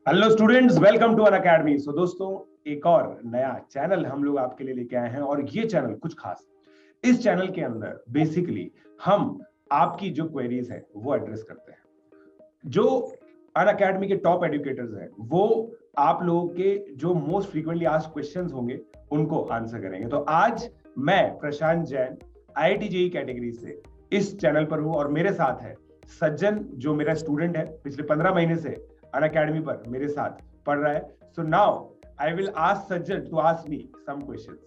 Hello students, welcome to Unacademy. So दोस्तों, एक और नया चैनल हम लोग आपके लिए लेके आए हैं और ये चैनल कुछ खास है। इस चैनल के अंदर बेसिकली हम आपकी जो क्वेरीज है वो एड्रेस करते हैं। जो अन अकेडमी के टॉप एडुकेटर्स हैं वो आप लोगों के जो मोस्ट फ्रीक्वेंटली आस्क्ड क्वेश्चंस होंगे उनको आंसर करेंगे। तो आज मैं प्रशांत जैन आईआईटी जेईई कैटेगरी से इस चैनल पर हूं और मेरे साथ है सज्जन, जो मेरा स्टूडेंट है, पिछले 15 महीने से अन अकेडमी पर मेरे साथ पढ़ रहा है। So now I will ask सज्जन to ask me some questions.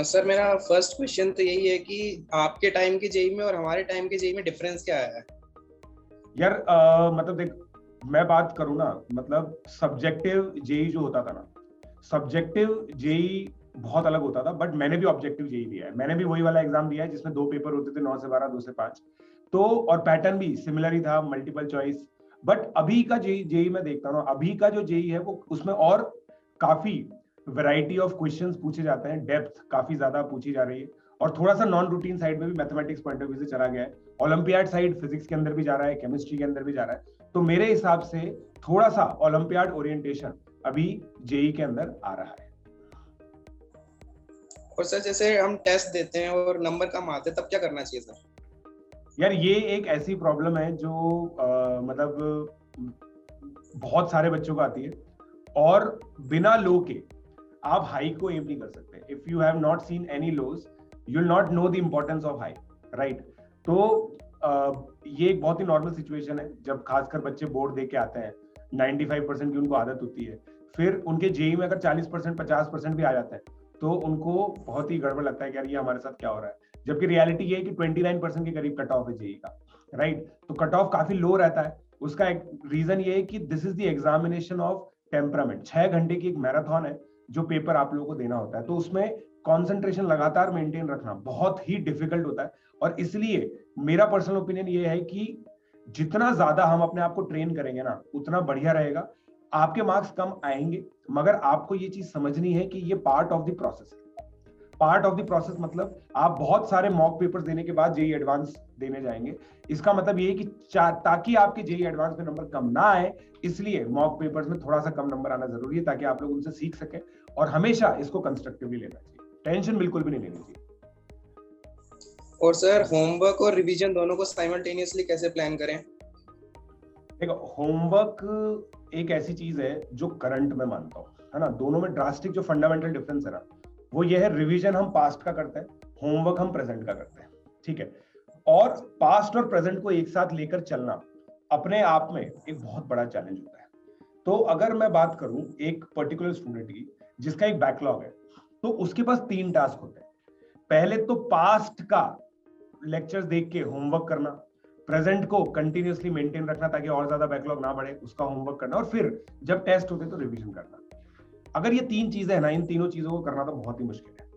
Sir, मेरा फर्स्ट क्वेश्चन तो यही है कि आपके टाइम के जेई में और हमारे टाइम के जेई में डिफरेंस क्या है? यार मतलब देख, मैं बात करूं ना, मतलब सब्जेक्टिव जेई जो होता था ना, सब्जेक्टिव जेई बहुत अलग होता था। बट मैंने भी ऑब्जेक्टिव जेई दिया है, मैंने भी वही वाला एग्जाम दिया है जिसमें 2 पेपर होते थे, 9 से 12, 2 से 5। तो और पैटर्न भी सिमिलर ही था, मल्टीपल चॉइस। बट अभी का जेई जेई मैं देखता हूँ, अभी का जो जेई है वो उसमें और काफी वैरायटी ऑफ क्वेश्चंस पूछे जाते हैं, डेप्थ काफी ज्यादा पूछी जा रही है और थोड़ा सा नॉन रूटीन साइड में भी मैथमेटिक्स पॉइंट ऑफ व्यू से चला गया है। ओलंपियाड साइड फिजिक्स के अंदर भी जा रहा है, केमिस्ट्री के अंदर भी जा रहा है। तो मेरे हिसाब से थोड़ा सा ओलंपियाड ओरिएंटेशन अभी जेई के अंदर आ रहा है। और सर, जैसे हम टेस्ट देते हैं और नंबर कम आते हैं तब क्या करना चाहिए सर? यार ये एक ऐसी प्रॉब्लम है जो मतलब बहुत सारे बच्चों को आती है और बिना लो के आप हाई को एम नहीं कर सकते। If you have not seen any lows you will not know the importance of high, right? तो ये एक बहुत ही नॉर्मल सिचुएशन है जब खासकर बच्चे बोर्ड दे के आते हैं। 95% की उनको आदत होती है, फिर उनके जेई में अगर 40% 50% भी आ जाता है तो उनको बहुत ही गड़बड़ लगता है कि यार ये हमारे साथ क्या हो रहा है। जबकि रियलिटी ये है कि 29% के करीब कट ऑफ है जेई का, राइट? तो कट ऑफ काफी लो रहता है। उसका एक रीजन ये है कि this is the examination of temperament. 6 घंटे की एक मैराथन है जो पेपर आप लोगों को देना होता है, तो उसमें कॉन्सेंट्रेशन लगातार मेंटेन रखना बहुत ही डिफिकल्ट होता है। और इसलिए मेरा पर्सनल ओपिनियन ये है कि जितना ज्यादा हम अपने आप को ट्रेन करेंगे ना उतना बढ़िया रहेगा। आपके मार्क्स कम आएंगे, मगर आपको ये चीज समझनी है कि ये पार्ट ऑफ द प्रोसेस है। पार्ट ऑफ द प्रोसेस मतलब आप बहुत सारे मॉक पेपर्स देने के बाद जेई एडवांस देने जाएंगे। इसका मतलब ये है कि ताकि आपके जेई एडवांस में नंबर कम ना आए, इसलिए मॉक पेपर्स में थोड़ा सा कम नंबर आना जरूरी है ताकि आप लोग उनसे सीख सकें। और हमेशा इसको कंस्ट्रक्टिवली लेना चाहिए, टेंशन बिल्कुल भी नहीं लेनी चाहिए। और सर, होमवर्क और रिवीजन दोनों को साइमल्टेनियसली कैसे प्लान करें? देखो, होमवर्क एक ऐसी चीज है जो करंट में मानता हूँ, है ना। दोनों में ड्रास्टिक जो फंडामेंटल डिफरेंस है ना, वो ये है, रिवीजन हम पास्ट का करते हैं, होमवर्क हम प्रेजेंट का करते हैं, ठीक है। और पास्ट और प्रेजेंट को एक साथ लेकर चलना अपने आप में एक बहुत बड़ा चैलेंज होता है। तो अगर मैं बात करूं एक पर्टिकुलर स्टूडेंट की जिसका एक बैकलॉग है, तो उसके पास 3 टास्क होते हैं। पहले तो पास्ट का लेक्चर्स देख के होमवर्क करना, प्रेजेंट को कंटिन्यूअसली मेंटेन रखना ताकि और ज्यादा बैकलॉग ना बढ़े, उसका होमवर्क करना, और फिर जब टेस्ट होते तो रिवीजन करना। अगर ये 3 चीजें है ना, इन तीनों चीजों को करना तो बहुत ही मुश्किल है।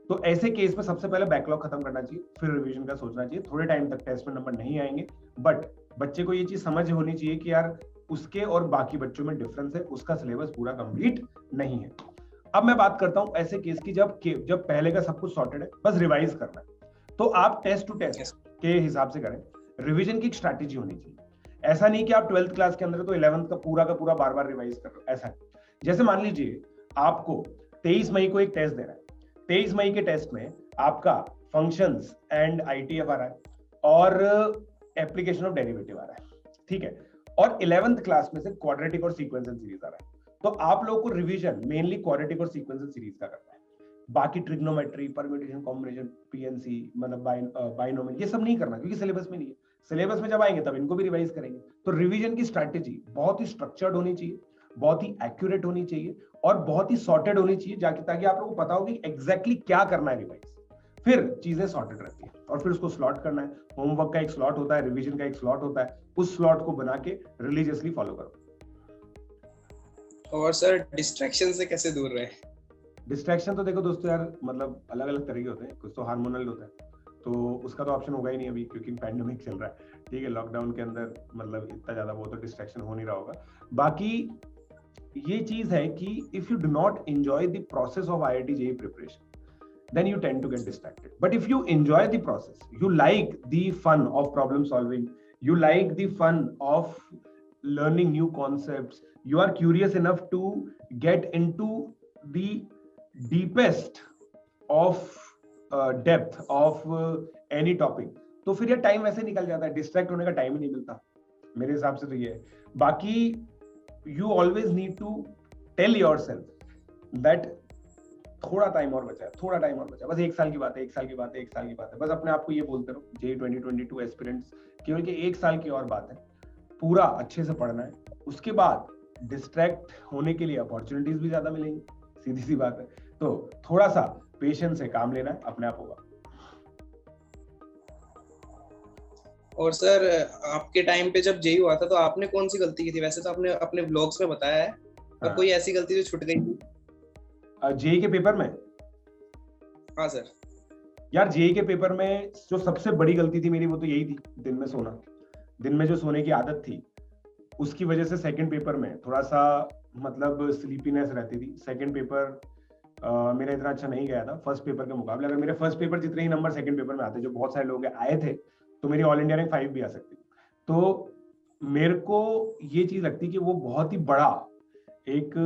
तो ऐसे केस में सबसे पहले बैकलॉग खत्म करना चाहिए, फिर रिवीजन का सोचना चाहिए। थोड़े टाइम तक टेस्ट में नंबर नहीं आएंगे, बट बच्चे को ये चीज समझ होनी चाहिए कि यार उसके और बाकी बच्चों में डिफरेंस है, उसका सिलेबस पूरा कंप्लीट नहीं है। अब मैं बात करता हूं ऐसे केस की जब पहले का सब कुछ सॉर्टेड है, बस रिवाइज करना है। तो आप टेस्ट टू टेस्ट के हिसाब से करें। रिवीजन की एक स्ट्रैटेजी होनी चाहिए। ऐसा नहीं कि आप 12th क्लास के अंदर तो 11th का पूरा बार बार रिवाइज कर रहे हो, ऐसा नहीं। जैसे मान लीजिए आपको 23 मई को एक टेस्ट देना है। 23 मई के टेस्ट में आपका फंक्शंस एंड आईटीएफ आ रहा है और एप्लीकेशन ऑफ डेरिवेटिव आ रहा है, ठीक है। और 11th क्लास में से क्वाड्रेटिक और सीक्वेंस एंड सीरीज आ रहा है। तो आप लोगों को रिवीजन मेनली क्वाड्रेटिक और सीक्वेंस एंड सीरीज का करना है। बाकी ट्रिग्नोमेट्री, परम्यूटेशन, कॉम्बिनेशन, पीएनसी मतलब बाइनोमियल, ये सब नहीं करना क्योंकि सिलेबस में नहीं है। सिलेबस में जब आएंगे तब इनको भी रिवाइज करेंगे। तो रिवीजन की स्ट्रैटेजी बहुत ही स्ट्रक्चर्ड होनी चाहिए, बहुत ही एक्यूरेट होनी चाहिए और बहुत ही सॉर्टेड होनी चाहिए, ताकि आप लोगों को पता हो कि एग्जैक्टली क्या करना है रिवाइज। फिर चीजें सॉर्टेड रहती है और फिर उसको स्लॉट करना है। होमवर्क का एक स्लॉट होता है, रिवीजन का एक स्लॉट होता है, उस स्लॉट को बना के रिलीजियसली फॉलो करो। और सर, डिस्ट्रैक्शन से कैसे दूर रहे? डिस्ट्रैक्शन तो देखो दोस्तों यार, मतलब अलग अलग तरह के होते हैं। कुछ तो हार्मोनल होता है, तो उसका तो ऑप्शन होगा ही नहीं अभी क्योंकि पैंडेमिक चल रहा है, ठीक है। लॉकडाउन के अंदर मतलब इतना ज्यादा वो तो डिस्ट्रैक्शन हो नहीं रहा होगा। बाकी ये चीज है कि if you do not enjoy the process of IIT JEE preparation then you tend to get distracted. But if you enjoy the process, you like the fun of problem solving, you like the fun of learning new concepts, you are curious enough to get into the deepest of depth of any topic, तो फिर ये time वैसे निकल जाता है, distract होने का time ही नहीं मिलता मेरे हिसाब से। तो ये है। बाकी you always need to tell yourself that थोड़ा टाइम और बचा है, थोड़ा टाइम और बचा है, बस 1 साल की बात है, 1 साल की बात है, 1 साल की बात है, बस अपने आप को ये बोलते रहो। जेई 2022 एस्पिरेंट्स केवल के 1 साल की और बात है, पूरा अच्छे से पढ़ना है, उसके बाद डिस्ट्रैक्ट होने के लिए अपॉर्चुनिटीज भी ज्यादा मिलेंगी, सीधी सी बात है। तो थोड़ा सा पेशेंस से काम लेना है, अपने आप होगा। और सर आपके टाइम पे जब जेई हुआ था तो आपने कौन सी गलती की थी? वैसे तो आपने अपने ब्लॉग्स में बताया है, पर कोई ऐसी गलती जो छूट गई थी जेई के पेपर में? हाँ सर। यार जेई के पेपर में जो सबसे बड़ी गलती थी मेरी वो तो यही थी, दिन में सोना। दिन में जो सोने की आदत थी उसकी वजह से सेकंड पेपर में थोड़ा सा मतलब स्लीपीनेस रहती थी। सेकंड पेपर मेरा इतना अच्छा नहीं गया था फर्स्ट पेपर के मुकाबले। अगर मेरे फर्स्ट पेपर जितने ही नंबर सेकंड पेपर में आते, जो बहुत सारे लोग आए थे, तो मेरी ऑल इंडिया रैंक 5 भी आ सकती। तो मेरे को ये चीज लगती कि वो बहुत ही बड़ा एक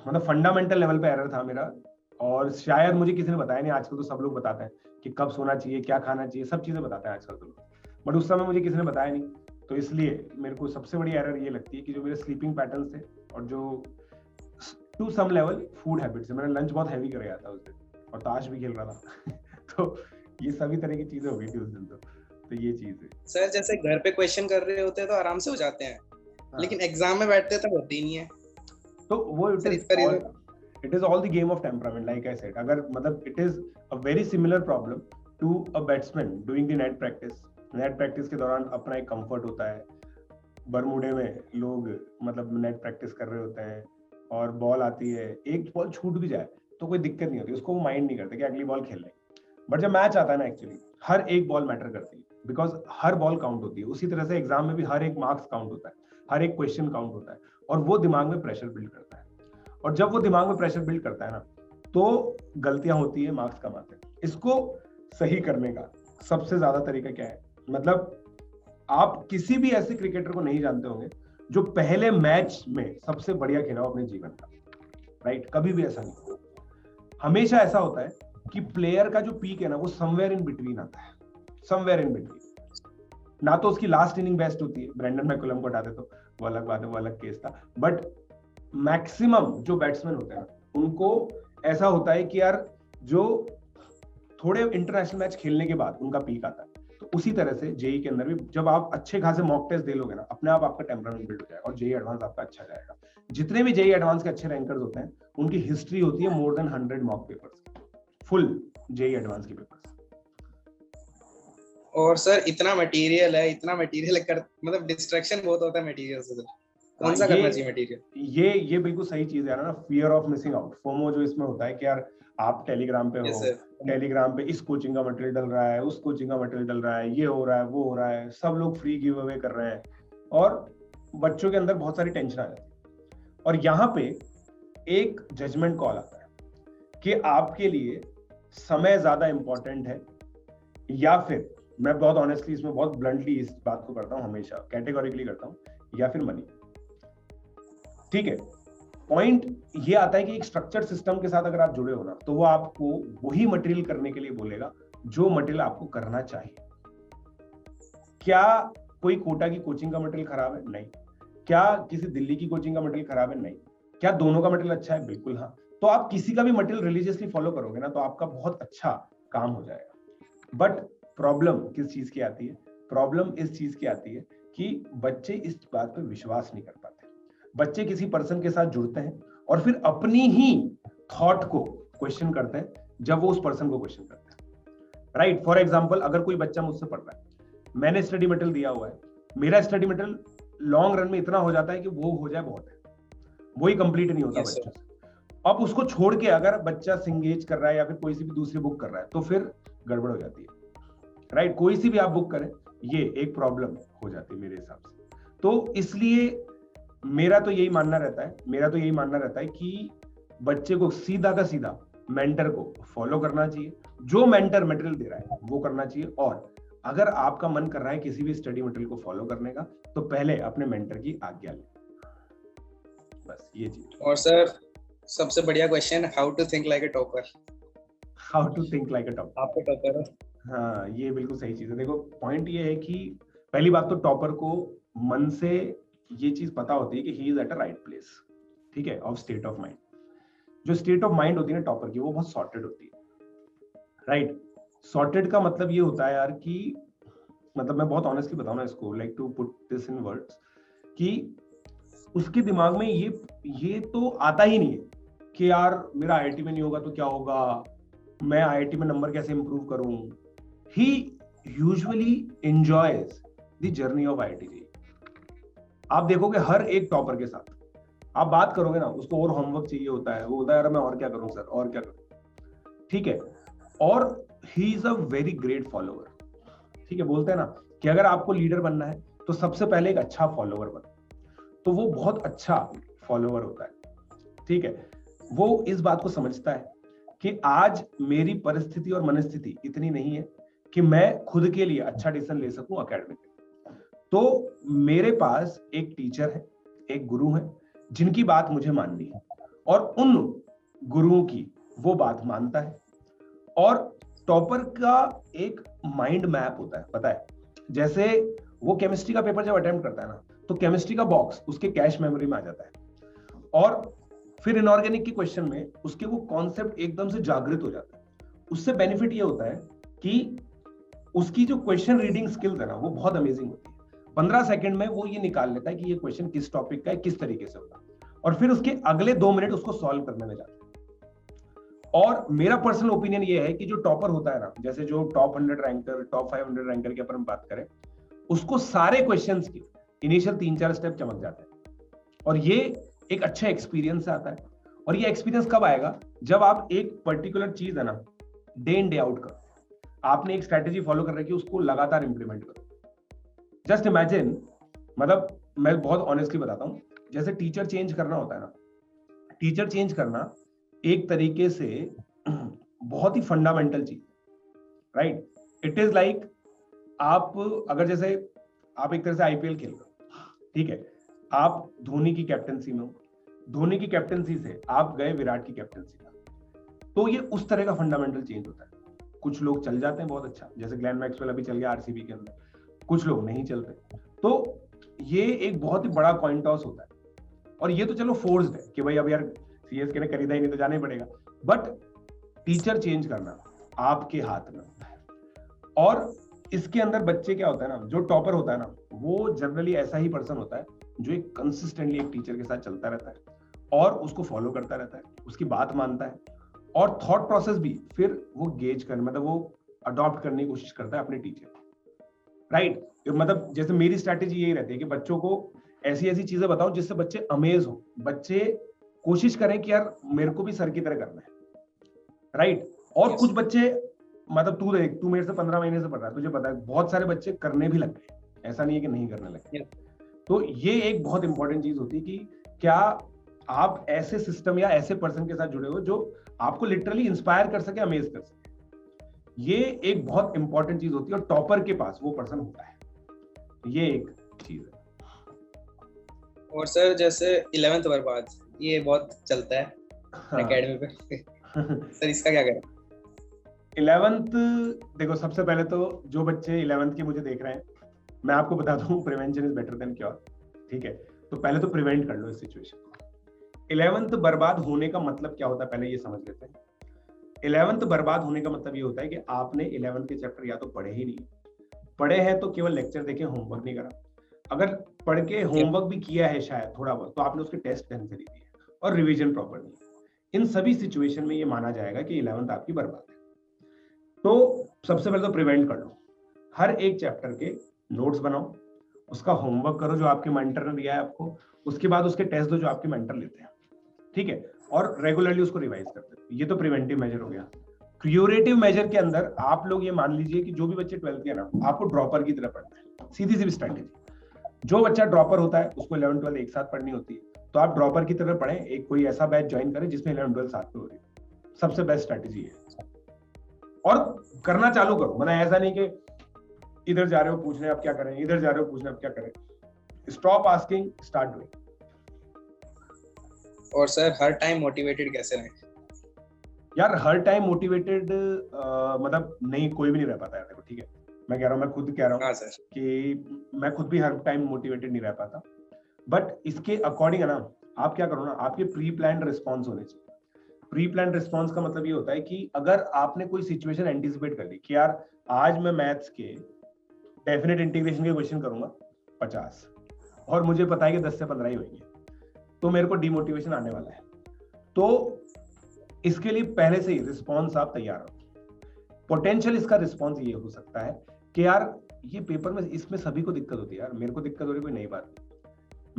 मतलब फंडामेंटल लेवल पे एरर था मेरा, और शायद मुझे किसी ने बताया नहीं। आजकल तो सब लोग बताते हैं कि कब सोना चाहिए, क्या खाना चाहिए, सब चीजें बताते हैं आजकल तो लोग, बट उस समय मुझे किसी ने बताया नहीं। तो इसलिए मेरे को सबसे बड़ी एरर ये लगती है कि जो मेरे स्लीपिंग पैटर्न्स थे और जो to some level food habits है। मैंने लंच बहुत हैवी कर गया था उस दिन और ताश भी खेल रहा था तो ये सभी तरह की चीजें हो गई थी उस दिन। तो ये चीज है सर। जैसे घर पे क्वेश्चन कर रहे होते हैं तो आराम से हो जाते हैं, लेकिन एग्जाम में बैठते तो होते ही नहीं है। तो वो it is all the game of temperament, like I said. अगर मतलब it is a very similar problem to a batsman doing the net practice. Net practice के दौरान अपना एक कंफर्ट होता है, बरमूडे में लोग मतलब नेट प्रैक्टिस कर रहे होते हैं और बॉल आती है, एक बॉल छूट भी जाए तो कोई दिक्कत नहीं होती, उसको वो माइंड नहीं करते कि अगली बॉल खेल लेंगे। बट जब मैच आता है ना, एक्चुअली हर एक बॉल मैटर करती है, बिकॉज हर बॉल काउंट होती है। उसी तरह से एग्जाम में भी हर एक मार्क्स काउंट होता है, हर एक क्वेश्चन काउंट होता है, और वो दिमाग में प्रेशर बिल्ड करता है। और जब वो दिमाग में प्रेशर बिल्ड करता है ना, तो गलतियां होती है, मार्क्स कम आते हैं। इसको सही करने का सबसे ज्यादा तरीका क्या है? मतलब आप किसी भी ऐसे क्रिकेटर को नहीं जानते होंगे जो पहले मैच में सबसे बढ़िया खेला हो अपने जीवन का, राइट? कभी भी ऐसा नहीं। हमेशा ऐसा होता है कि प्लेयर का जो पीक है ना, वो समवेयर इन बिटवीन आता है, समवेयर इन बिटवीन। ना तो उसकी लास्ट इनिंग बेस्ट होती है, ब्रेंडन मैकुलम को हटाते तो वो अलग बात है, वो अलग केस था। बट मैक्सिमम जो बैट्समैन होते हैं उनको ऐसा होता है कि यार जो थोड़े इंटरनेशनल मैच खेलने के बाद उनका पीक आता है। तो उसी तरह से जेई के अंदर भी जब आप अच्छे खासे मॉक टेस्ट दे लोगे ना, अपने आप आपका टेम्परामेंट बिल्ड हो जाएगा और जेई एडवांस आपका अच्छा जाएगा। जितने भी जेई एडवांस के अच्छे रैंकर्स होते हैं उनकी हिस्ट्री होती है more than 100 mock papers, full JEE advance के पेपर्स। और सर इतना मटेरियल है, इतना मटेरियल कर मतलब डिस्ट्रैक्शन बहुत होता है मटेरियल से। कौन सा करना चाहिए मटेरियल? ये बिल्कुल सही चीज है ना, fear of missing out, FOMO जो इसमें होता है कि यार आप टेलीग्राम पे हो, टेलीग्राम पे इस कोचिंग का मटेरियल डल रहा है, उस कोचिंग का मटेरियल डल रहा है, ये हो रहा है, वो हो रहा है, सब लोग फ्री गिव अवे कर रहे हैं, और बच्चों के अंदर बहुत सारी टेंशन आ जाती है। और यहाँ पे एक जजमेंट कॉल आता है कि आपके लिए समय ज्यादा इंपॉर्टेंट है, या फिर मैं बहुत ऑनेस्टली इसमें बहुत ब्लंटली इस बात को करता हूँ, हमेशा कैटेगोरिकली करता हूँ, या फिर मनी। ठीक है, पॉइंट ये आता है कि एक स्ट्रक्चर सिस्टम के साथ अगर आप जुड़े हो ना, तो वो आपको वही मटेरियल करने के लिए बोलेगा जो मटेरियल आपको करना चाहिए। क्या कोई कोटा की कोचिंग का मटेरियल खराब है? नहीं। क्या किसी दिल्ली की कोचिंग का मटेरियल खराब है? नहीं। क्या दोनों का मटेरियल अच्छा है? बिल्कुल हाँ। तो आप किसी का भी मटेरियल रिलीजियसली फॉलो करोगे ना, तो आपका बहुत अच्छा काम हो जाएगा। बट प्रॉब्लम किस चीज की आती है? प्रॉब्लम इस चीज की आती है कि बच्चे इस बात पर विश्वास नहीं कर पाते। बच्चे किसी पर्सन के साथ जुड़ते हैं और फिर अपनी ही थॉट को क्वेश्चन करते हैं जब वो उस पर्सन को क्वेश्चन करते हैं, राइट? फॉर एग्जांपल, अगर कोई बच्चा मुझसे पढ़ रहा है, मैंने स्टडी मटेरियल दिया हुआ है, मेरा स्टडी मटेरियल लॉन्ग रन में इतना हो जाता है कि वो हो जाए बहुत है, वही कंप्लीट नहीं होता बच्चों से। अब उसको छोड़ के अगर बच्चा सिंगेज कर रहा है या फिर कोई सी भी दूसरी बुक कर रहा है, तो फिर गड़बड़ हो जाती है, राइट? कोई सी भी आप बुक करें, ये एक प्रॉब्लम हो जाती है मेरे हिसाब से। तो इसलिए मेरा तो यही मानना रहता है कि बच्चे को सीधा का सीधा मेंटर को फॉलो करना चाहिए, जो मेंटर मटेरियल दे रहा है वो करना चाहिए। और अगर आपका मन कर रहा है किसी भी स्टडी मटेरियल को फॉलो करने का, तो पहले अपने मेंटर की आज्ञा लें, बस ये चीज। और सर सबसे बढ़िया question, how to think like a topper. How to think like a topper. आप तो टॉपर हो। हाँ, ये बिल्कुल सही चीज है। देखो पॉइंट ये है कि पहली बात तो टॉपर को मन से ये चीज पता होती है कि he is at a right place, ठीक है, ऑफ स्टेट ऑफ माइंड। जो स्टेट ऑफ माइंड होती है ना टॉपर की, वो बहुत सॉर्टेड होती है, राइट। सॉर्टेड का मतलब ये होता है यार कि, मतलब मैं बहुत ऑनेस्टली बताऊं ना इसको, like to put this in words, कि उसके दिमाग में ये तो आता ही नहीं है कि यार मेरा आईआईटी में नहीं होगा तो क्या होगा, मैं आईआईटी में नंबर कैसे इंप्रूव करूं। He usually enjoys the journey of IIT JEE. आप देखोगे हर एक टॉपर के साथ आप बात करोगे ना, उसको और होमवर्क चाहिए होता है, वो होता है यार मैं और क्या करूं सर, और क्या करूं, ठीक है। और he is a very great follower, ठीक है। बोलते हैं ना कि अगर आपको लीडर बनना है तो सबसे पहले एक अच्छा फॉलोअर बनो, तो वो बहुत अच्छा फॉलोअर होता है, ठीक है। वो इस बात को समझता है कि आज मेरी परिस्थिति और मनस्थिति इतनी नहीं है कि मैं खुद के लिए अच्छा डिसीजन ले सकूं एकेडमिक, तो मेरे पास एक टीचर है, एक गुरु है, जिनकी बात मुझे माननी है, और उन गुरुओं की वो बात मानता है। और टॉपर का एक माइंड मैप होता है, पता है, जैसे वो केमिस्ट्री का पेपर जब अटेम्प्ट करता है ना, तो केमिस्ट्री का बॉक्स उसके कैश मेमोरी में आ जाता है, और फिर इनऑर्गेनिक के क्वेश्चन में उसके वो कॉन्सेप्ट एकदम से जागृत हो जाता है। उससे बेनिफिट ये होता है कि उसकी जो क्वेश्चन रीडिंग स्किल्स है ना, वो बहुत अमेजिंग होती है। 15 सेकंड में वो ये निकाल लेता है कि ये क्वेश्चन किस टॉपिक का है, किस तरीके से होगा, और फिर उसके अगले 2 मिनट उसको सॉल्व करने में जाते हैं। और मेरा पर्सनल ओपिनियन ये है कि जो टॉपर होता है ना, जैसे जो टॉप 100 रैंकर, टॉप 500 रैंकर की अपन बात करें, उसको सारे क्वेश्चंस के इनिशियल 3-4 स्टेप चमक जाते हैं, और ये एक अच्छा एक्सपीरियंस से आता है। और ये एक्सपीरियंस कब आएगा, जब आप एक पर्टिकुलर चीज है ना डे इन डे आउट करो, आपने एक स्ट्रेटेजी फॉलो कर रखी है, उसको लगातार इंप्लीमेंट करो। जस्ट इमेजिन, मतलब मैं बहुत ऑनेस्टली बताता हूं, जैसे टीचर चेंज करना होता है ना, टीचर चेंज करना एक तरीके से बहुत ही फंडामेंटल चीज, राइट। इट इज लाइक, आप अगर जैसे आप एक तरह से आईपीएल खेल रहे हो, ठीक है, आप धोनी की कैप्टनसी में हो, धोनी की कैप्टनसी से आप गए विराट की कैप्टनसी में, तो ये उस तरह का फंडामेंटल चेंज होता है। कुछ लोग चल जाते हैं बहुत अच्छा, जैसे ग्लेन मैक्सवेल अभी चल गया आरसीबी के अंदर, कुछ लोग नहीं चलते, तो ये एक बहुत ही बड़ा कॉइन टॉस होता है। और ये तो चलो फोर्स्ड है कि भाई अब यार सीएसके ने खरीदा ही नहीं तो जाना ही पड़ेगा, बट टीचर चेंज करना आपके हाथ में होता है। और इसके अंदर बच्चे क्या होता है ना, जो टॉपर होता है ना, वो जनरली ऐसा ही पर्सन होता है जो एक कंसिस्टेंटली एक टीचर के साथ चलता रहता है और उसको फॉलो करता रहता है, उसकी बात मानता है, और थॉट प्रोसेस भी फिर वो गेज कर, मतलब वो अडॉप्ट करने की कोशिश करता है अपने टीचर, राइट। मतलब जैसे मेरी स्ट्रैटेजी यही रहती है कि बच्चों को ऐसी ऐसी चीजें बताओ जिससे बच्चे अमेज हो, बच्चे कोशिश करें कि यार मेरे को भी सर की तरह करना है, राइट। और कुछ बच्चे, मतलब तू देख, तू मेरे से 15 महीने से पढ़ रहा है, तुझे पता है बहुत सारे बच्चे करने भी लग गए, ऐसा नहीं है कि नहीं करने लगे। तो ये एक बहुत इंपॉर्टेंट चीज होती है कि क्या आप ऐसे सिस्टम या ऐसे पर्सन के साथ जुड़े हो जो आपको लिटरली इंस्पायर कर सके, अमेज कर सके। ये एक बहुत इंपॉर्टेंट चीज होती है, और टॉपर के पास वो पर्सन होता है, ये एक चीज है। और सर जैसे 11th बर्बाद, ये बहुत चलता है एकेडमी पे। सर इसका क्या करें? 11th, देखो सबसे पहले तो जो बच्चे 11th के मुझे देख रहे हैं, मैं आपको बता दूं prevention is better than cure, ठीक है। तो पहले तो प्रिवेंट कर लो इस सिचुएशन को। 11th बर्बाद होने का मतलब क्या होता है, पहले ये समझ लेते हैं। 11th बर्बाद होने का मतलब ये होता है कि आपने 11th के चैप्टर या तो पढ़े ही नहीं, पढ़े हैं तो केवल लेक्चर देखे, होमवर्क नहीं करा। अगर पढ़ के होमवर्क भी किया है शायद थोड़ा बहुत, तो आपने उसके टेस्ट ढंग से नहीं दिए और रिवीजन प्रॉपर नहीं। इन सभी सिचुएशन में ये माना जाएगा कि 11th आपकी बर्बाद है। तो सबसे पहले तो प्रिवेंट कर लो, हर एक चैप्टर के नोट्स बनाओ, उसका होमवर्क करो जो आपके मेंटर ने दिया है आपको, उसके बाद उसके टेस्ट दो जो आपके मेंटर लेते हैं, ठीक है, और रेगुलरली उसको रिवाइज करते हैं। ये तो प्रिवेंटिव मेजर हो गया। क्रिएटिव मेजर के अंदर आप लोग ये मान लीजिए कि जो भी बच्चे 12th के ना, आपको ड्रॉपर की तरह पढ़ना है, सीधी सी स्ट्रैटेजी। जो बच्चा ड्रॉपर होता है उसको 11th 12th एक साथ पढ़नी होती है, तो आप ड्रॉपर की तरह पढ़ें, एक कोई ऐसा बैच ज्वाइन करें जिसमें 11th 12th साथ में हो रही है, सबसे बेस्ट स्ट्रैटेजी है। और करना चालू करो, मतलब ऐसा नहीं कि इधर जा रहे हो पूछने आप क्या करें, इधर जा रहे हो पूछने आप क्या करें. Stop asking, start doing. और सर हर टाइम मोटिवेटेड कैसे रहें? यार हर टाइम मोटिवेटेड मतलब नहीं, कोई भी नहीं रह पाता यार. देखो ठीक है, मैं कह रहा हूँ, मैं खुद कह रहा हूँ हाँ सर. कि मैं खुद भी हर टाइम मोटिवेटेड नहीं रह पाता. बट इसके अकॉर्डिंग है ना, आप क्या करो ना, आपके प्री प्लान रिस्पॉन्स होने चाहिए. प्री प्लान रिस्पॉन्स का मतलब ये होता है कि अगर आपने कोई सिचुएशन एंटिसिपेट कर ली कि यार आज मैं मैथ्स के डेफिनेट इंटीग्रेशन के क्वेश्चन करूंगा 50, और मुझे पता है कि 10 से 15 ही होंगे, तो मेरे को डिमोटिवेशन आने वाला है. तो इसके लिए पहले से ही रिस्पॉन्स आप तैयार हो. पोटेंशियल इसका रिस्पॉन्स ये हो सकता है कि यार ये पेपर में इसमें सभी को दिक्कत होती है यार, मेरे को दिक्कत हो रही, कोई नई बात नहीं.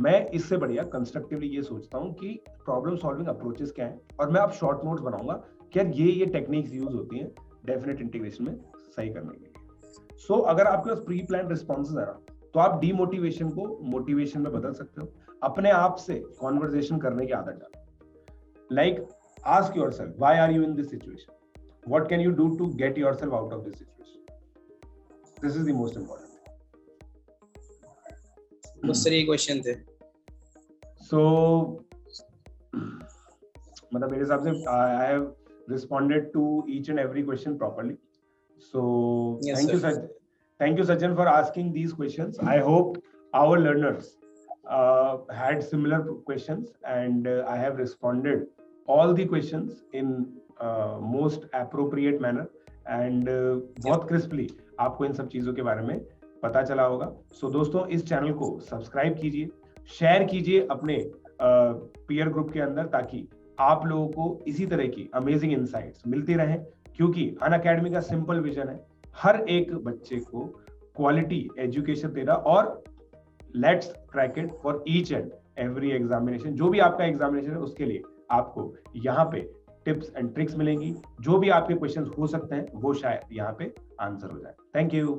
मैं इससे बढ़िया कंस्ट्रक्टिवली ये सोचता हूँ कि प्रॉब्लम सॉल्विंग अप्रोचेस क्या है, और मैं अब शॉर्ट नोट्स बनाऊंगा कि यार ये टेक्निक्स यूज होती हैं डेफिनेट इंटीग्रेशन में सही करने के लिए. सो अगर आपके पास प्री प्लान रिस्पॉन्सेज है ना, तो आप डीमोटिवेशन को मोटिवेशन में बदल सकते हो. अपने आप से कॉन्वर्सेशन करने की आदत डालो. Like ask yourself, why are you in this situation? What can you do to get yourself out of this situation? This is the most important. तो सर ये क्वेश्चन थे. So मतलब मेरे हिसाब से I have responded to each and every question properly. So Yes, thank you, sir. thank you Sachin for asking these questions. I hope our learners had similar questions, and I have responded all the questions in most appropriate manner, and बहुत crisply आपको इन सब चीजों के बारे में पता चला होगा. So दोस्तों, इस चैनल को सब्सक्राइब कीजिए, शेयर कीजिए अपने पीयर ग्रुप के अंदर, ताकि आप लोगों को इसी तरह की अमेजिंग इनसाइट्स मिलती रहें. क्योंकि अनअकैडमी का सिंपल विजन है हर एक बच्चे को क्वालिटी एजुकेशन देना, और let's crack it for each and every examination. जो भी आपका एग्जामिनेशन है उसके लिए आपको यहाँ पे टिप्स एंड ट्रिक्स मिलेंगी. जो भी आपके क्वेश्चंस हो सकते हैं वो शायद यहाँ पे आंसर हो जाए. Thank you.